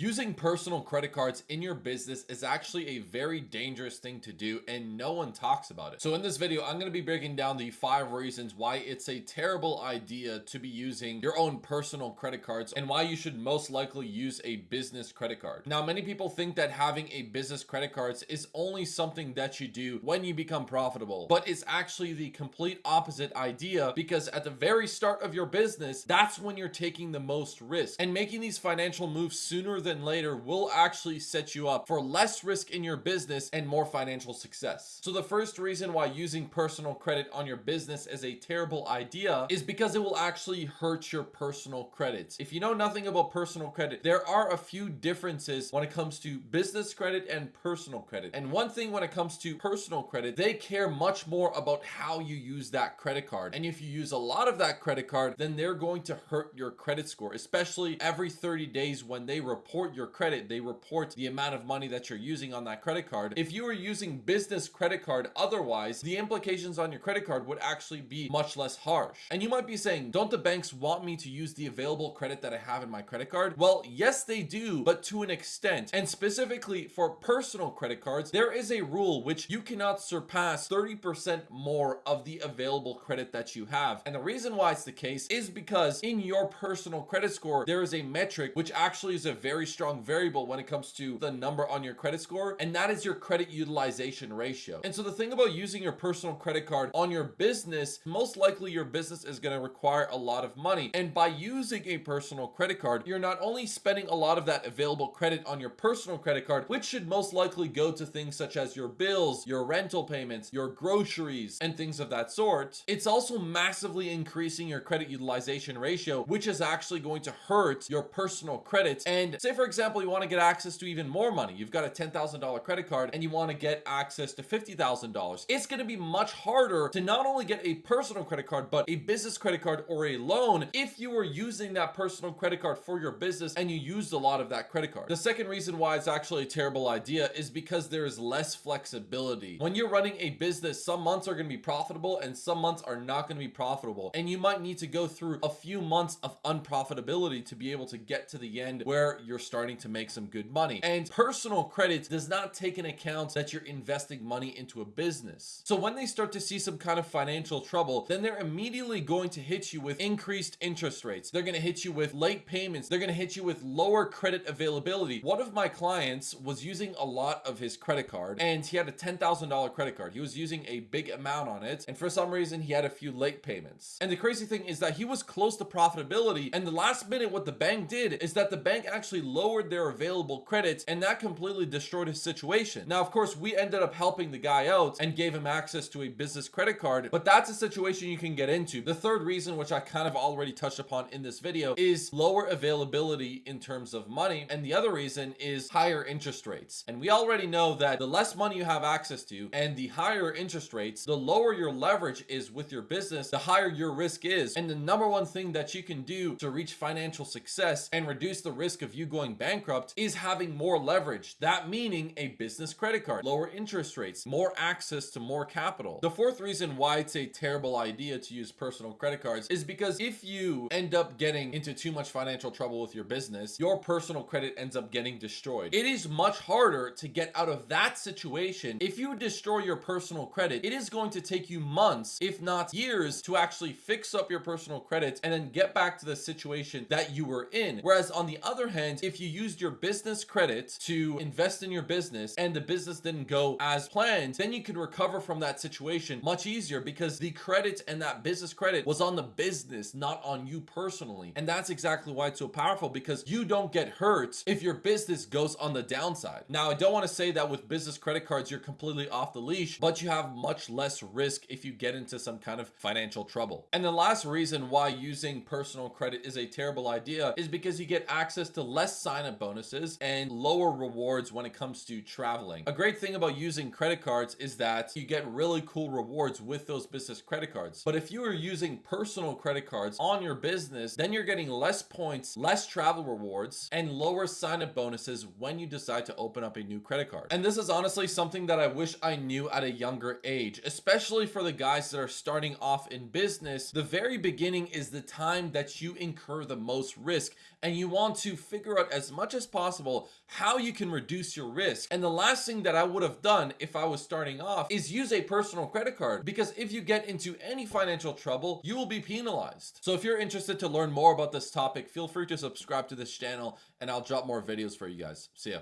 Using personal credit cards in your business is actually a very dangerous thing to do, and no one talks about it. So in this video, I'm going to be breaking down the 5 reasons why it's a terrible idea to be using your own personal credit cards and why you should most likely use a business credit card. Now, many people think that having a business credit cards is only something that you do when you become profitable, but it's actually the complete opposite idea, because at the very start of your business, that's when you're taking the most risk, and making these financial moves sooner than later will actually set you up for less risk in your business and more financial success. So the first reason why using personal credit on your business is a terrible idea is because it will actually hurt your personal credit. If you know nothing about personal credit, there are a few differences when it comes to business credit and personal credit. And one thing when it comes to personal credit, they care much more about how you use that credit card. And if you use a lot of that credit card, then they're going to hurt your credit score, especially every 30 days when they report your credit, they report the amount of money that you're using on that credit card. If you are using business credit card otherwise, the implications on your credit card would actually be much less harsh. And you might be saying, don't the banks want me to use the available credit that I have in my credit card? Well, yes, they do, but to an extent. And specifically for personal credit cards, there is a rule which you cannot surpass 30% more of the available credit that you have. And the reason why it's the case is because in your personal credit score, there is a metric which actually is a very strong variable when it comes to the number on your credit score, and that is your credit utilization ratio. And so the thing about using your personal credit card on your business, most likely your business is going to require a lot of money. And by using a personal credit card, you're not only spending a lot of that available credit on your personal credit card, which should most likely go to things such as your bills, your rental payments, your groceries, and things of that sort, it's also massively increasing your credit utilization ratio, which is actually going to hurt your personal credit. And say, for example, you want to get access to even more money. You've got a $10,000 credit card and you want to get access to $50,000. It's going to be much harder to not only get a personal credit card, but a business credit card or a loan if you were using that personal credit card for your business and you used a lot of that credit card. The second reason why it's actually a terrible idea is because there is less flexibility. When you're running a business, some months are going to be profitable and some months are not going to be profitable. And you might need to go through a few months of unprofitability to be able to get to the end where you're starting to make some good money. And personal credit does not take into account that you're investing money into a business. So when they start to see some kind of financial trouble, then they're immediately going to hit you with increased interest rates. They're going to hit you with late payments. They're going to hit you with lower credit availability. One of my clients was using a lot of his credit card, and he had a $10,000 credit card. He was using a big amount on it, and for some reason he had a few late payments. And the crazy thing is that he was close to profitability, and the last minute what the bank did is that the bank actually lowered their available credit, and that completely destroyed his situation. Now, of course, we ended up helping the guy out and gave him access to a business credit card, but that's a situation you can get into. The third reason, which I kind of already touched upon in this video, is lower availability in terms of money, and the other reason is higher interest rates. And we already know that the less money you have access to and the higher interest rates, the lower your leverage is with your business, the higher your risk is. And the number one thing that you can do to reach financial success and reduce the risk of you going bankrupt is having more leverage. That meaning a business credit card, lower interest rates, more access to more capital. The fourth reason why it's a terrible idea to use personal credit cards is because if you end up getting into too much financial trouble with your business, your personal credit ends up getting destroyed. It is much harder to get out of that situation. If you destroy your personal credit, it is going to take you months, if not years, to actually fix up your personal credit and then get back to the situation that you were in. Whereas on the other hand, if you used your business credit to invest in your business and the business didn't go as planned, then you can recover from that situation much easier because the credit and that business credit was on the business, not on you personally. And that's exactly why it's so powerful, because you don't get hurt if your business goes on the downside. Now, I don't want to say that with business credit cards, you're completely off the leash, but you have much less risk if you get into some kind of financial trouble. And the last reason why using personal credit is a terrible idea is because you get access to less sign-up bonuses and lower rewards when it comes to traveling. A great thing about using credit cards is that you get really cool rewards with those business credit cards. But if you are using personal credit cards on your business, then you're getting less points, less travel rewards, and lower sign-up bonuses when you decide to open up a new credit card. And this is honestly something that I wish I knew at a younger age, especially for the guys that are starting off in business. The very beginning is the time that you incur the most risk, and you want to figure out out as much as possible how you can reduce your risk. And the last thing that I would have done if I was starting off is use a personal credit card, because if you get into any financial trouble, you will be penalized. So if you're interested to learn more about this topic, feel free to subscribe to this channel and I'll drop more videos for you guys. See ya.